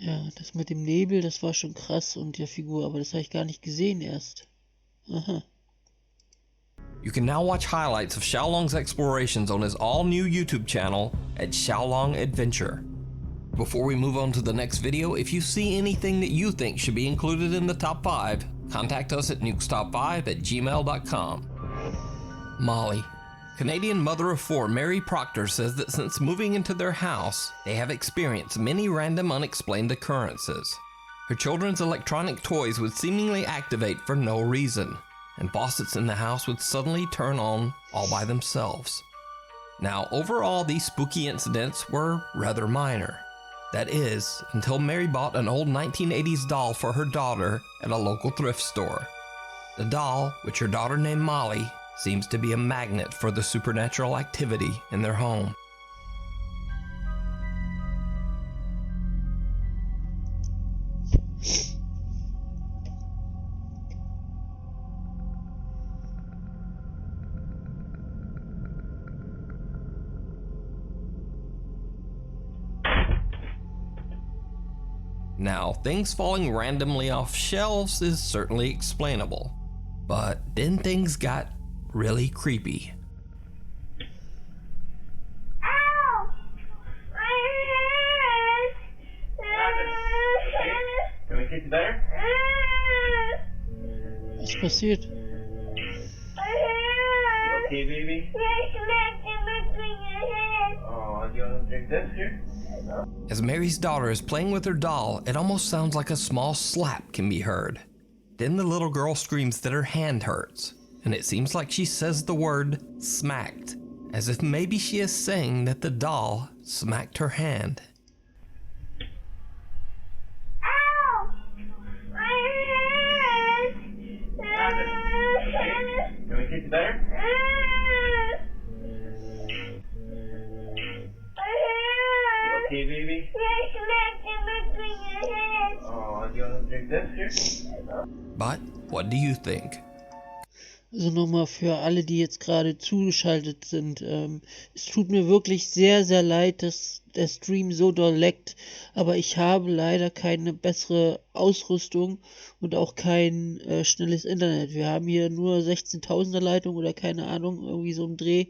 Ja, das mit dem Nebel, das war schon krass und der Figur, aber das habe ich gar nicht gesehen erst. Aha. You can now watch highlights of Xiaolong's explorations on his all-new YouTube channel at Xiaolong Adventure. Before we move on to the next video, if you see anything that you think should be included in the top 5, contact us at nukestop5@gmail.com. Molly. Canadian mother of 4 Mary Proctor says that since moving into their house, they have experienced many random unexplained occurrences. Her children's electronic toys would seemingly activate for no reason, and faucets in the house would suddenly turn on all by themselves. Now, overall, these spooky incidents were rather minor. That is, until Mary bought an old 1980s doll for her daughter at a local thrift store. The doll, which her daughter named Molly, seems to be a magnet for the supernatural activity in their home. Now, things falling randomly off shelves is certainly explainable, but then things got really creepy. Ow! My head! Can we get you better? Was passiert? My head! Okay, baby? You're smacking between your head. Oh, do you want to drink this here? As Mary's daughter is playing with her doll, it almost sounds like a small slap can be heard. Then the little girl screams that her hand hurts, and it seems like she says the word smacked, as if maybe she is saying that the doll smacked her hand. Ow! My head! Can we get you better? Okay, baby? You're smacking between your head. Oh, do you want to drink this here? But what do you think? Also nochmal für alle, die jetzt gerade zugeschaltet sind. Es tut mir wirklich sehr, sehr leid, dass der Stream so doll leckt, aber ich habe leider keine bessere Ausrüstung und auch kein schnelles Internet. Wir haben hier nur 16.000er Leitung oder keine Ahnung, irgendwie so ein Dreh.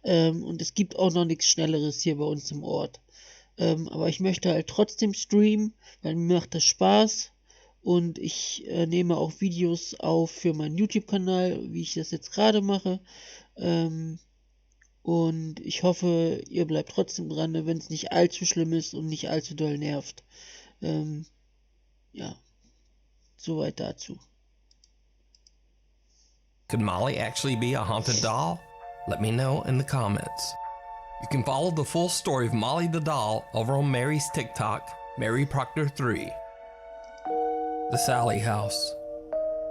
Und es gibt auch noch nichts Schnelleres hier bei uns im Ort. Aber ich möchte halt trotzdem streamen, weil mir macht das Spaß. Und ich nehme auch Videos auf für meinen YouTube-Kanal, wie ich das jetzt gerade mache. Und ich hoffe, ihr bleibt trotzdem dran, wenn es nicht allzu schlimm ist und nicht allzu doll nervt. Ja, soweit dazu. Could Molly actually be a haunted doll? Let me know in the comments. You can follow the full story of Molly the doll over on Mary's TikTok, Mary Proctor 3. The Sally House.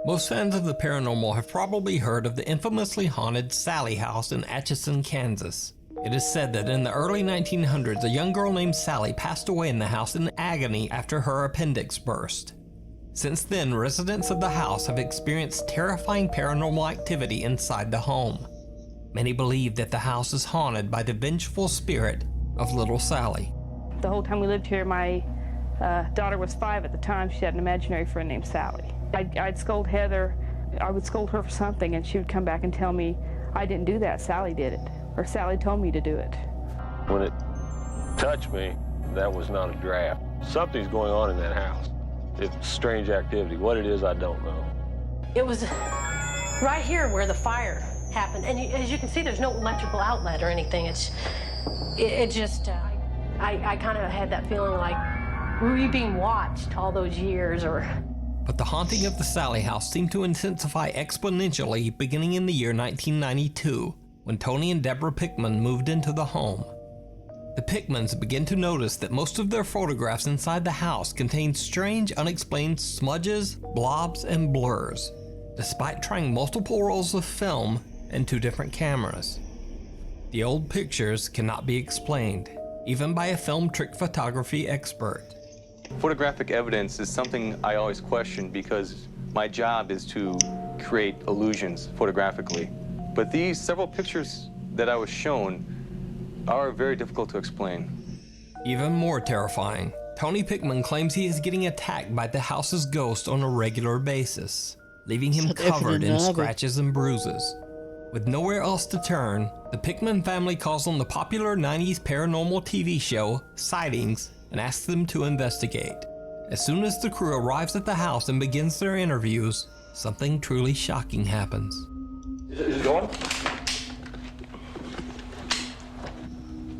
Most fans of the paranormal have probably heard of the infamously haunted Sally House in Atchison, Kansas. It is said that in the early 1900s, a young girl named Sally passed away in the house in agony after her appendix burst. Since then, residents of the house have experienced terrifying paranormal activity inside the home. Many believe that the house is haunted by the vengeful spirit of little Sally. The whole time we lived here, my daughter was 5 at the time. She had an imaginary friend named Sally. I'd scold Heather. I would scold her for something, and she would come back and tell me, I didn't do that, Sally did it. Or Sally told me to do it. When it touched me, that was not a draft. Something's going on in that house. It's strange activity. What it is, I don't know. It was right here where the fire happened. And as you can see, there's no electrical outlet or anything. It just, I kind of had that feeling like, were we being watched all those years or... But the haunting of the Sally House seemed to intensify exponentially beginning in the year 1992, when Tony and Deborah Pickman moved into the home. The Pickmans began to notice that most of their photographs inside the house contained strange, unexplained smudges, blobs, and blurs, despite trying multiple rolls of film and 2 different cameras. The old pictures cannot be explained, even by a film trick photography expert. Photographic evidence is something I always question because my job is to create illusions photographically. But these several pictures that I was shown are very difficult to explain. Even more terrifying, Tony Pickman claims he is getting attacked by the house's ghost on a regular basis, leaving him covered in scratches and bruises. With nowhere else to turn, the Pickman family calls on the popular 90s paranormal TV show, Sightings, and asks them to investigate. As soon as the crew arrives at the house and begins their interviews, something truly shocking happens. Is it going?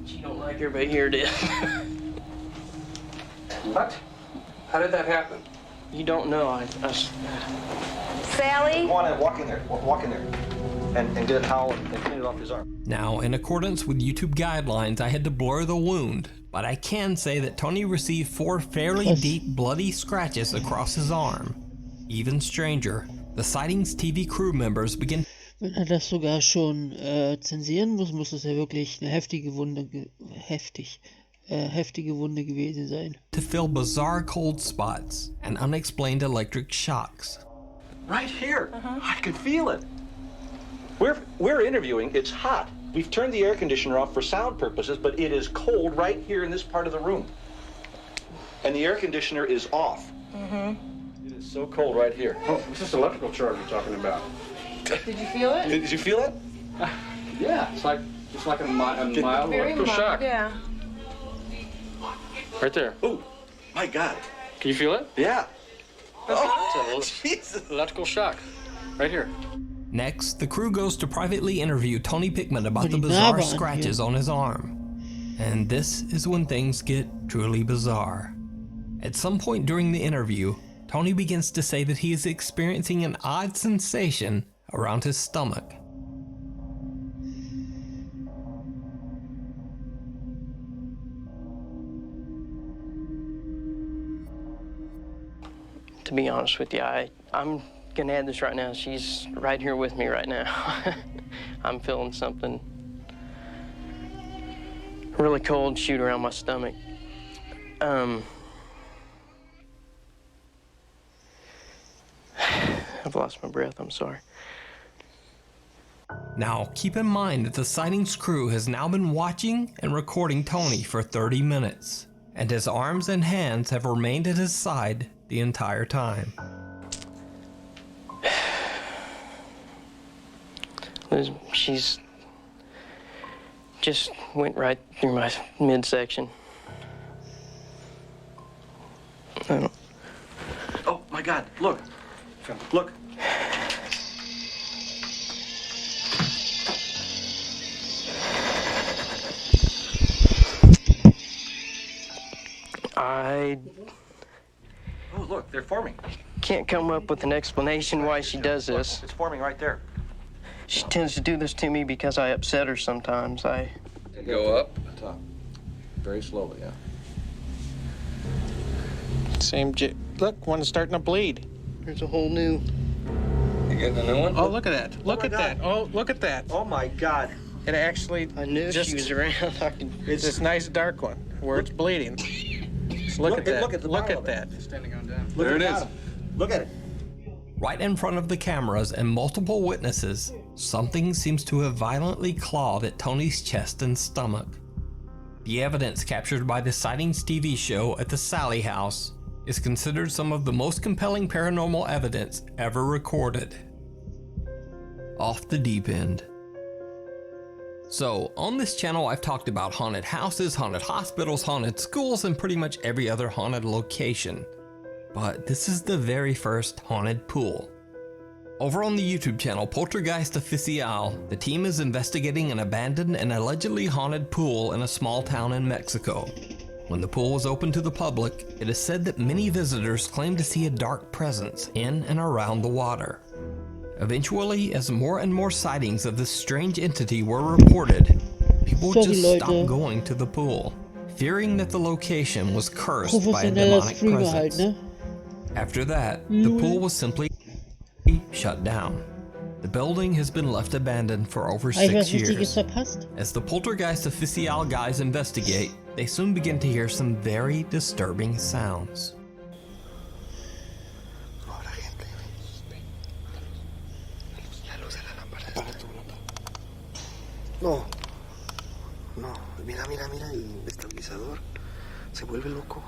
She don't like everybody here did. What? How did that happen? You don't know. Sally? Go on in, walk in there. Walk in there. And get a towel and clean it off his arm. Now, in accordance with YouTube guidelines, I had to blur the wound, but I can say that Tony received 4 fairly deep, bloody scratches across his arm. Even stranger, the Sightings TV crew members begin. Wenn das sogar schon zensieren muss es ja wirklich eine heftige Wunde gewesen sein. To feel bizarre cold spots and unexplained electric shocks. Right here. I can feel it. We're interviewing. It's hot. We've turned the air conditioner off for sound purposes, but it is cold right here in this part of the room. And the air conditioner is off. It is so cold right here. Oh, it's just electrical charge we're talking about. Did you feel it? Did you feel it? Yeah, it's like a mild electrical shock. Yeah. Right there. Oh, my God. Can you feel it? Yeah. Oh, Jesus. Electrical shock. Right here. Next, the crew goes to privately interview Tony Pickman about the bizarre scratches on his arm. And this is when things get truly bizarre. At some point during the interview, Tony begins to say that he is experiencing an odd sensation around his stomach. To be honest with you, I'm gonna add this right now. She's right here with me right now. I'm feeling something really cold shoot around my stomach. I've lost my breath, I'm sorry. Now, keep in mind that the Sightings crew has now been watching and recording Tony for 30 minutes, and his arms and hands have remained at his side the entire time. She's just went right through my midsection. Oh, my God. Look. Look. Oh, look, they're forming. Can't come up with an explanation why she does this. It's forming right there. She tends to do this to me because I upset her sometimes. Go up. Top. Very slowly, yeah. Look, one's starting to bleed. There's a whole new. You getting a new one? Oh, look at that. Look at that. Oh, look at that. Oh, my God. It actually. I knew she was around. It's this nice dark one where it's bleeding. Look at that. Look at that. It's standing on down. There it is. Look at it. Right in front of the cameras and multiple witnesses, something seems to have violently clawed at Tony's chest and stomach. The evidence captured by the Sightings TV show at the Sally house is considered some of the most compelling paranormal evidence ever recorded. Off the deep end. So, on this channel I've talked about haunted houses, haunted hospitals, haunted schools, and pretty much every other haunted location. But this is the very first haunted pool. Over on the YouTube channel Poltergeist Oficial, the team is investigating an abandoned and allegedly haunted pool in a small town in Mexico. When the pool was open to the public, it is said that many visitors claimed to see a dark presence in and around the water. Eventually, as more and more sightings of this strange entity were reported, people just stopped going to the pool, fearing that the location was cursed by a demonic presence. After that, the pool was simply shut down. The building has been left abandoned for over 6 years. As the Poltergeist Oficial guys investigate, they soon begin to hear some very disturbing sounds. No, no, mira, el estabilizador se vuelve loco.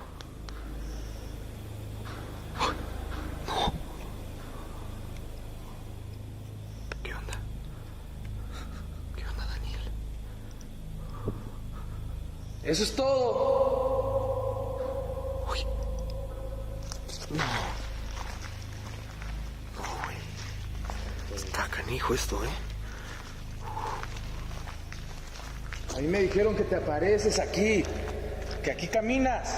Eso es todo. Uy. No. No, güey. Está canijo esto, A mí me dijeron que te apareces aquí, que aquí caminas.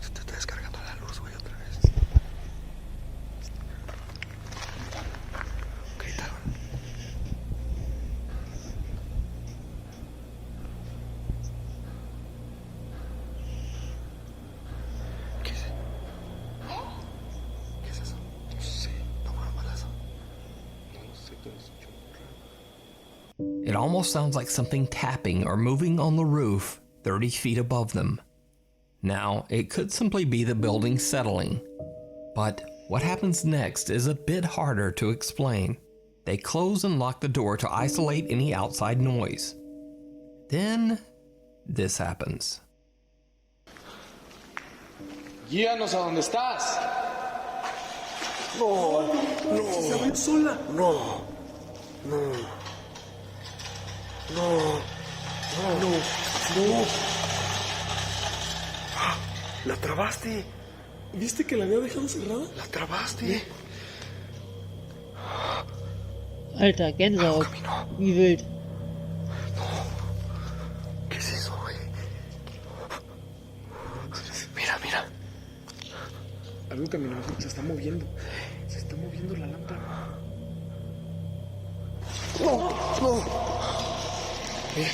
Se te está descargando la luz, güey, otra vez. Ok, tal. ¿Qué es? ¿Qué es eso? No sé, no fue un balazo. No sé qué es. It almost sounds like something tapping or moving on the roof 30 feet above them. Now, it could simply be the building settling. But what happens next is a bit harder to explain. They close and lock the door to isolate any outside noise. Then, this happens. Guíanos a donde estás. No, no. Se abrió sola. No, no. No, no, no, no. La trabaste. ¿Viste que la había dejado cerrada? La trabaste. Alter, Gänsehaut. Wie wild. ¿Qué es eso, güey? Mira, mira. Algo caminó, se está moviendo. Se está moviendo la lámpara. No, no. Mira.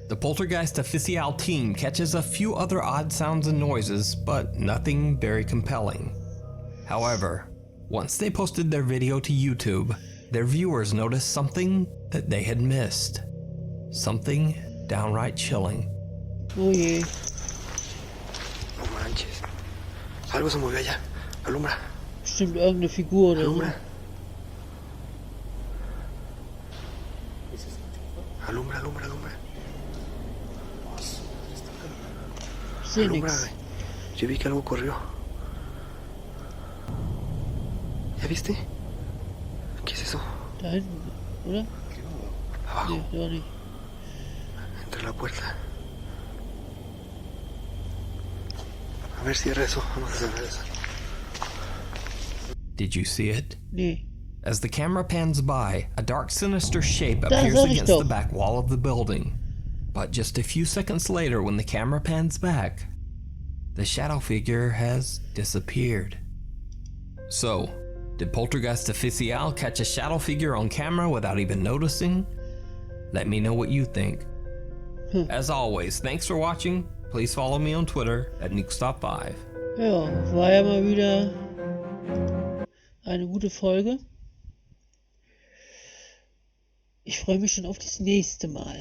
The Poltergeist Official team catches a few other odd sounds and noises, but nothing very compelling. However, once they posted their video to YouTube, their viewers noticed something that they had missed. Something downright chilling. Oye. No manches. Algo se movió allá. Alumbra. Bestimmt irgendeine Figur oder so. Alumbra. Alumbra, alumbra, alumbra. Seh Alumbra, nix. güey. Yo vi que algo corrió. ¿Ya viste? ¿Qué es eso? Da hinten, oder? Abajo. Nee, da nicht. Entre la puerta. A ver, cierra eso. Vamos a cerrar eso. Did you see it? Nee. As the camera pans by, a dark, sinister shape Da appears sag ich against doch. the back wall of the building. But just a few seconds later, when the camera pans back, the shadow figure has disappeared. So, did Poltergeist Official catch a shadow figure on camera without even noticing? Let me know what you think. As always, thanks for watching. Please follow me on Twitter at Nukes5. Ja, war ja mal wieder eine gute Folge. Ich freue mich schon auf das nächste Mal.